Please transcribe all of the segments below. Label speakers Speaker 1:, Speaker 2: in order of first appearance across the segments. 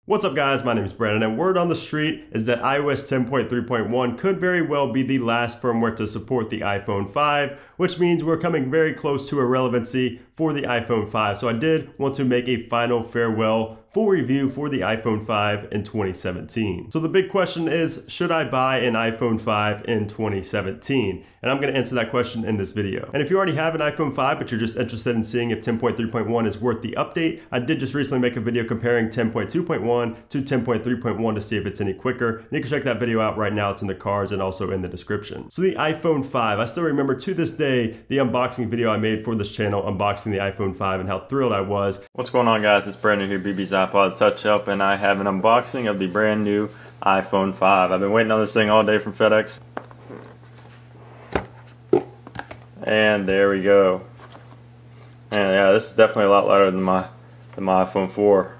Speaker 1: What's up guys, my name is Brandon, and word on the street is that iOS 10.3.1 could very well be the last firmware to support the iPhone 5, which means we're coming very close to irrelevancy for the iPhone 5. So I did want to make a final farewell full review for the iPhone 5 in 2017. So the big question is, should I buy an iPhone 5 in 2017? And I'm going to answer that question in this video. And if you already have an iPhone 5, but you're just interested in seeing if 10.3.1 is worth the update, I did just recently make a video comparing 10.2.1 to 10.3.1 to see if it's any quicker. And you can check that video out right now. It's in the cards and also in the description. So the iPhone 5, I still remember to this day the unboxing video I made for this channel, unboxing the iPhone 5 and how thrilled I was.
Speaker 2: What's going on guys, it's Brandon here, BB's iPod Touch Up, and I have an unboxing of the brand new iPhone 5. I've been waiting on this thing all day from FedEx. And there we go. And yeah, this is definitely a lot lighter than my iPhone 4.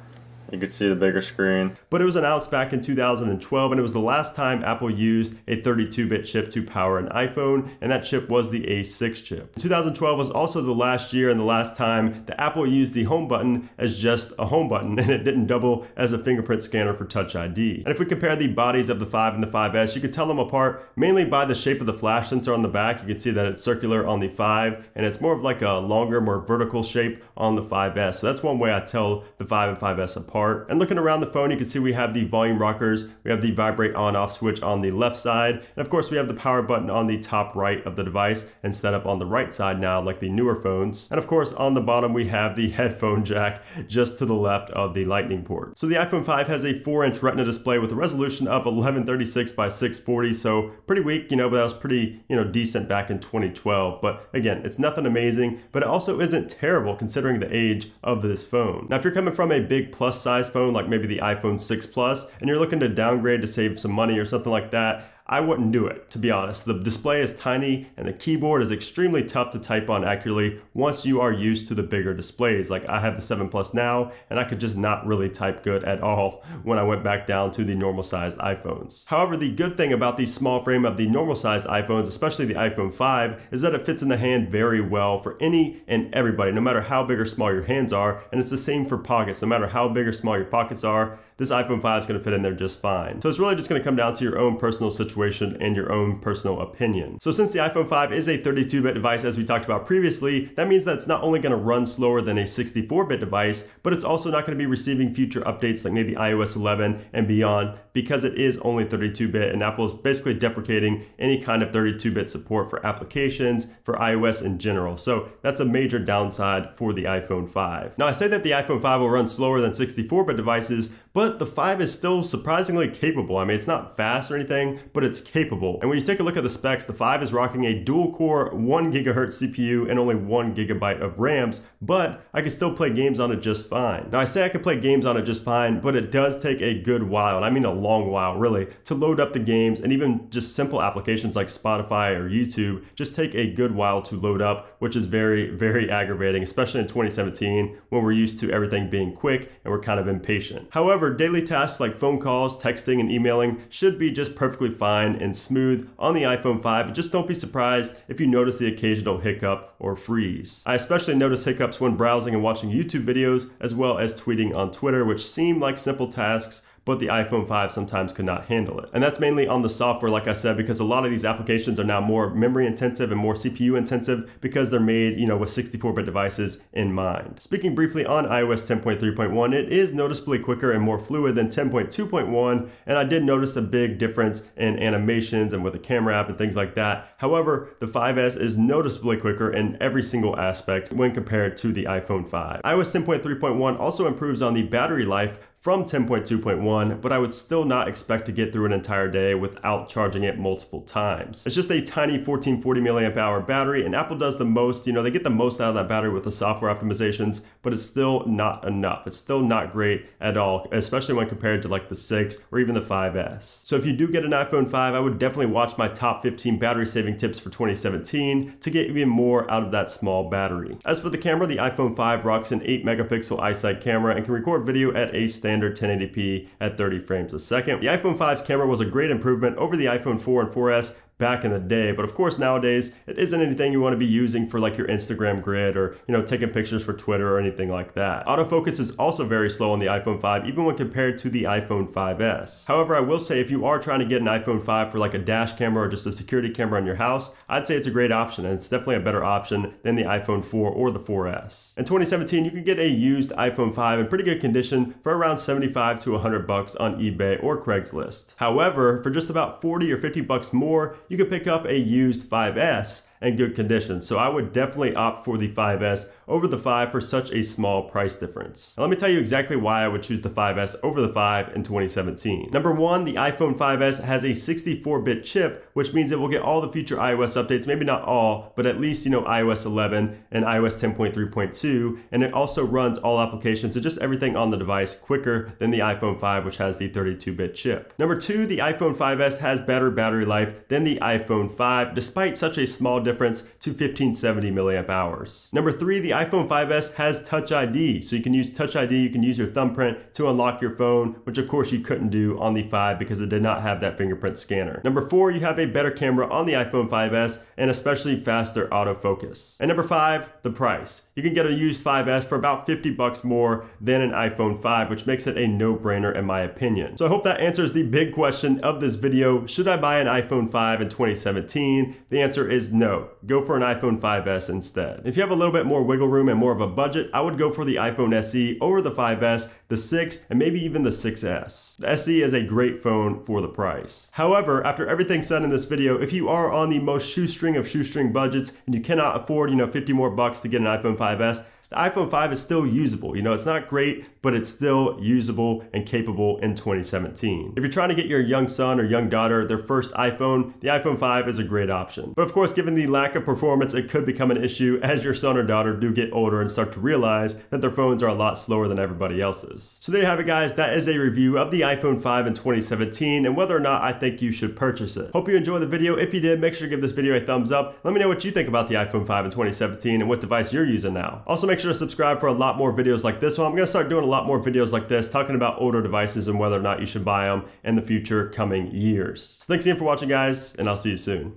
Speaker 2: You could see the bigger screen.
Speaker 1: But it was announced back in 2012, and it was the last time Apple used a 32-bit chip to power an iPhone, and that chip was the A6 chip. 2012 was also the last year and the last time that Apple used the home button as just a home button, and it didn't double as a fingerprint scanner for Touch ID. And if we compare the bodies of the 5 and the 5S, you can tell them apart mainly by the shape of the flash sensor on the back. You can see that it's circular on the 5, and it's more of like a longer, more vertical shape on the 5S. So that's one way I tell the 5 and 5S apart. And looking around the phone, you can see we have the volume rockers, we have the vibrate on-off switch on the left side, and of course we have the power button on the top right of the device instead of on the right side now like the newer phones. And of course on the bottom we have the headphone jack just to the left of the lightning port. So the iPhone 5 has a 4-inch Retina display with a resolution of 1136 by 640, so pretty weak, but that was pretty, decent back in 2012. But again, it's nothing amazing, but it also isn't terrible considering the age of this phone. Now if you're coming from a big plus size phone like maybe the iPhone 6 Plus and you're looking to downgrade to save some money or something like that, I wouldn't do it, to be honest. The display is tiny and the keyboard is extremely tough to type on accurately once you are used to the bigger displays. Like I have the 7 Plus now and I could just not really type good at all when I went back down to the normal sized iPhones. However, the good thing about the small frame of the normal sized iPhones, especially the iPhone 5, is that it fits in the hand very well for any and everybody, no matter how big or small your hands are. And it's the same for pockets. No matter how big or small your pockets are, this iPhone 5 is going to fit in there just fine. So it's really just going to come down to your own personal situation and your own personal opinion. So since the iPhone 5 is a 32-bit device, as we talked about previously, that means that it's not only going to run slower than a 64-bit device, but it's also not going to be receiving future updates like maybe iOS 11 and beyond, because it is only 32-bit, and Apple is basically deprecating any kind of 32-bit support for applications, for iOS in general. So that's a major downside for the iPhone 5. Now I say that the iPhone 5 will run slower than 64-bit devices, but the 5 is still surprisingly capable. I mean, it's not fast or anything, but it's capable. And when you take a look at the specs, the 5 is rocking a dual-core 1 GHz CPU and only 1 GB of RAMs, but I can still play games on it just fine. Now I say I can play games on it just fine, but it does take a good while, and I mean a long while really, to load up the games, and even just simple applications like Spotify or YouTube just take a good while to load up, which is very, very aggravating, especially in 2017 when we're used to everything being quick and we're kind of impatient. However, daily tasks like phone calls, texting, and emailing should be just perfectly fine and smooth on the iPhone 5, but just don't be surprised if you notice the occasional hiccup or freeze. I especially notice hiccups when browsing and watching YouTube videos, as well as tweeting on Twitter, which seem like simple tasks, but the iPhone 5 sometimes could not handle it. And that's mainly on the software, like I said, because a lot of these applications are now more memory intensive and more CPU intensive because they're made, with 64-bit devices in mind. Speaking briefly on iOS 10.3.1, it is noticeably quicker and more fluid than 10.2.1, and I did notice a big difference in animations and with the camera app and things like that. However, the 5S is noticeably quicker in every single aspect when compared to the iPhone 5. iOS 10.3.1 also improves on the battery life from 10.2.1, but I would still not expect to get through an entire day without charging it multiple times. It's just a tiny 1440 milliamp hour battery, and Apple does the most, they get the most out of that battery with the software optimizations, but it's still not enough. It's still not great at all, especially when compared to like the 6 or even the 5S. So if you do get an iPhone 5, I would definitely watch my top 15 battery saving tips for 2017 to get even more out of that small battery. As for the camera, the iPhone 5 rocks an 8 megapixel iSight camera and can record video at a standard 1080p at 30 frames a second. The iPhone 5's camera was a great improvement over the iPhone 4 and 4S, back in the day, but of course nowadays it isn't anything you want to be using for like your Instagram grid or, you know, taking pictures for Twitter or anything like that. Autofocus is also very slow on the iPhone 5, even when compared to the iPhone 5S. However, I will say if you are trying to get an iPhone 5 for like a dash camera or just a security camera in your house, I'd say it's a great option, and it's definitely a better option than the iPhone 4 or the 4S. In 2017, you can get a used iPhone 5 in pretty good condition for around 75 to 100 bucks on eBay or Craigslist. However, for just about 40 or 50 bucks more, you could pick up a used 5S in good condition. So I would definitely opt for the 5S over the 5 for such a small price difference. Now, let me tell you exactly why I would choose the 5S over the 5 in 2017. Number one, the iPhone 5S has a 64-bit chip, which means it will get all the future iOS updates, maybe not all, but at least, you know, iOS 11 and iOS 10.3.2, and it also runs all applications and just everything on the device quicker than the iPhone 5, which has the 32-bit chip. Number two, the iPhone 5S has better battery life than the iPhone 5, despite such a small difference to 1570 milliamp hours. Number three, the iPhone 5S has Touch ID. So you can use Touch ID, you can use your thumbprint to unlock your phone, which of course you couldn't do on the 5 because it did not have that fingerprint scanner. Number four, you have a better camera on the iPhone 5S and especially faster autofocus. And number five, the price. You can get a used 5S for about 50 bucks more than an iPhone 5, which makes it a no-brainer in my opinion. So I hope that answers the big question of this video. Should I buy an iPhone 5 in 2017? The answer is no. Go for an iPhone 5S instead. If you have a little bit more wiggle room and more of a budget, I would go for the iPhone SE over the 5S, the 6, and maybe even the 6S. The SE is a great phone for the price. However, after everything said in this video, if you are on the most shoestring of shoestring budgets and you cannot afford, you know, 50 more bucks to get an iPhone 5S, the iPhone 5 is still usable. You know, it's not great, but it's still usable and capable in 2017. If you're trying to get your young son or young daughter their first iPhone, the iPhone 5 is a great option. But of course, given the lack of performance, it could become an issue as your son or daughter do get older and start to realize that their phones are a lot slower than everybody else's. So there you have it, guys. That is a review of the iPhone 5 in 2017 and whether or not I think you should purchase it. Hope you enjoyed the video. If you did, make sure to give this video a thumbs up. Let me know what you think about the iPhone 5 in 2017 and what device you're using now. Also, make sure to subscribe for a lot more videos like this one. I'm going to start doing a lot more videos like this, talking about older devices and whether or not you should buy them in the future coming years. So thanks again for watching, guys, and I'll see you soon.